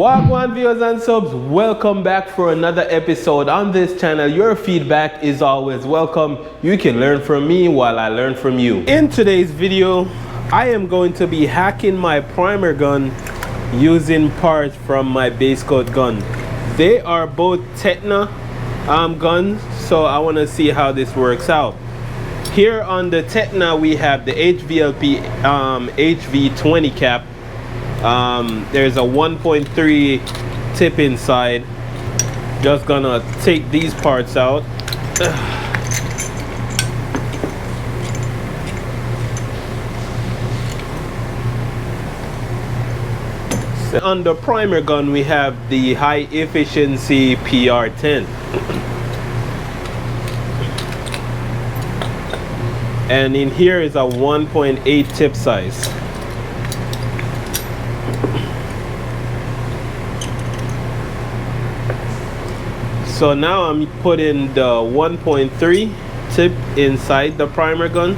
Wagwan viewers and subs, welcome back for another episode on this channel. Your feedback is always welcome. You can learn from me while I learn from you. In today's video, I am going to be hacking my primer gun using parts from my base coat gun. They are both Tekna guns, so I want to see how this works out. Here on the Tekna we have the HVLP HV20 cap. There's a 1.3 tip inside. Just gonna take these parts out. So on the primer gun we have the high efficiency PR10. And in here is a 1.8 tip size. So now I'm putting the 1.3 tip inside the primer gun.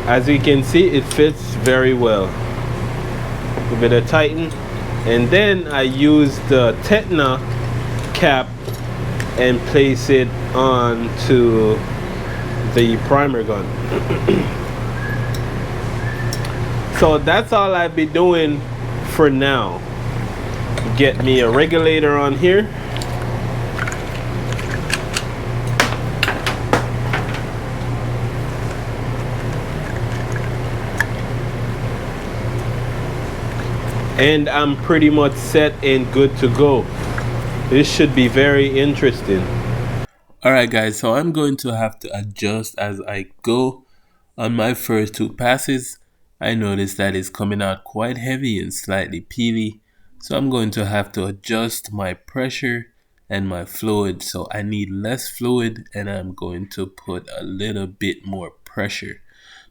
As you can see, it fits very well. Give it a tighten, and then I use the Tekna cap and place it onto the primer gun. So that's all I've been doing for now. Get me a regulator on here. And I'm pretty much set and good to go. This should be very interesting. Alright guys, so I'm going to have to adjust as I go. On my first two passes, I noticed that it's coming out quite heavy and slightly peely. So I'm going to have to adjust my pressure and my fluid. So I need less fluid and I'm going to put a little bit more pressure.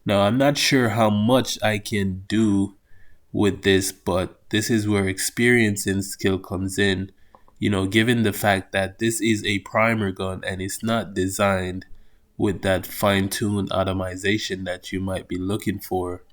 Now I'm not sure how much I can do with this, but this is where experience and skill comes in. You know, given the fact that this is a primer gun and it's not designed with that fine-tuned atomization that you might be looking for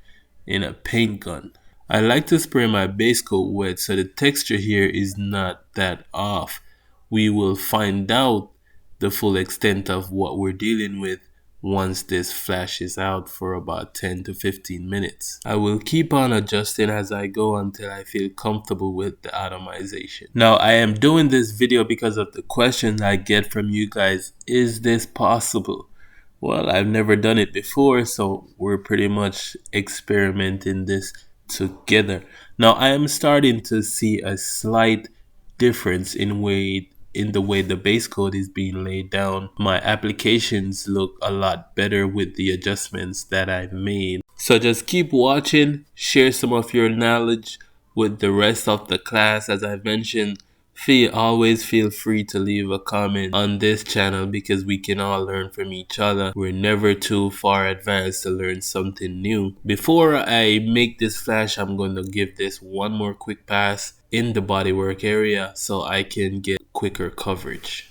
in a paint gun. I like to spray my base coat wet so the texture here is not that off. We will find out the full extent of what we're dealing with once this flashes out for about 10 to 15 minutes. I will keep on adjusting as I go until I feel comfortable with the atomization. Now I am doing this video because of the questions I get from you guys. Is this possible? Well, I've never done it before, so we're pretty much experimenting this together. Now I am starting to see a slight difference in the way the base coat is being laid down. My applications look a lot better with the adjustments that I've made. So just keep watching, share some of your knowledge with the rest of the class. As I've mentioned, always feel free to leave a comment on this channel because we can all learn from each other. We're never too far advanced to learn something new. Before I make this flash, I'm going to give this one more quick pass in the bodywork area so I can get quicker coverage.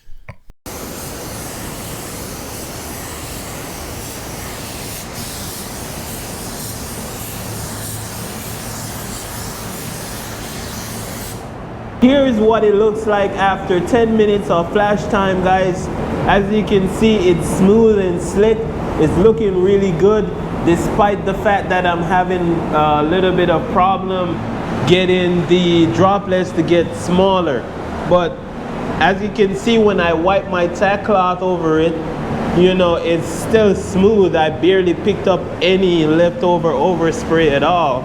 Here is what it looks like after 10 minutes of flash time, guys. As you can see, it's smooth and slick. It's looking really good, despite the fact that I'm having a little bit of problem getting the droplets to get smaller. But as you can see, when I wipe my tack cloth over it, you know, it's still smooth. I barely picked up any leftover overspray at all.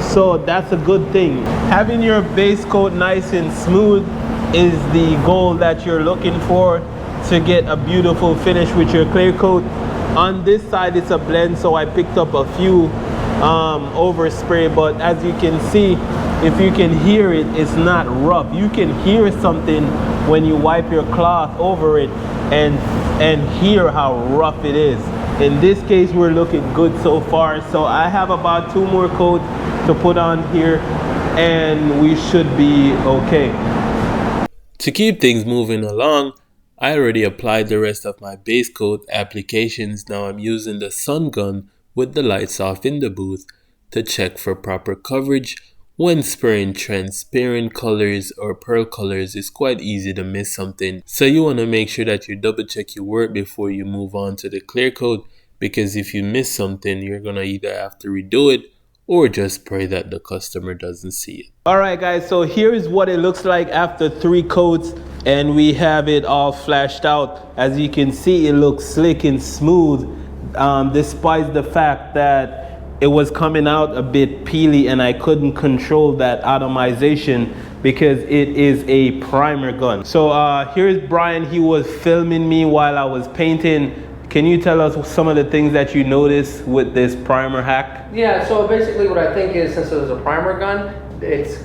So that's a good thing. Having your base coat nice and smooth is the goal that you're looking for to get a beautiful finish with your clear coat. On this side it's a blend, so I picked up a few overspray, but as you can see, if you can hear it, it's not rough. You can hear something when you wipe your cloth over it and hear how rough it is. In this case, we're looking good so far. So I have about 2 more coats to put on here and we should be okay. To keep things moving along, I already applied the rest of my base coat applications. Now I'm using the sun gun with the lights off in the booth to check for proper coverage When spraying transparent colors or pearl colors, it's quite easy to miss something. So you want to make sure that you double check your work before you move on to the clear coat, because if you miss something, you're going to either have to redo it or just pray that the customer doesn't see it. Alright guys, so here's what it looks like after 3 coats, and we have it all flashed out. As you can see, it looks slick and smooth, despite the fact that it was coming out a bit peely and I couldn't control that atomization because it is a primer gun. So here's Brian. He was filming me while I was painting. Can you tell us some of the things that you noticed with this primer hack? Yeah, so basically what I think is, since it is a primer gun, it's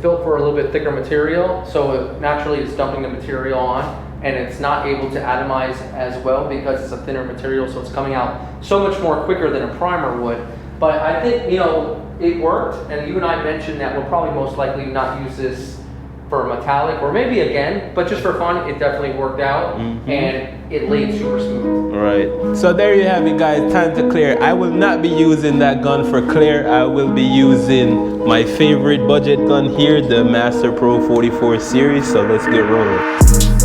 built for a little bit thicker material, so naturally it's dumping the material on, and it's not able to atomize as well because it's a thinner material, so it's coming out so much more quicker than a primer would. But I think, you know, it worked, and you and I mentioned that we'll probably most likely not use this for metallic, or maybe again, but just for fun, it definitely worked out, and it laid super smooth. Right. So there you have it, guys. Time to clear. I will not be using that gun for clear. I will be using my favorite budget gun here, the Master Pro 44 series. So let's get rolling.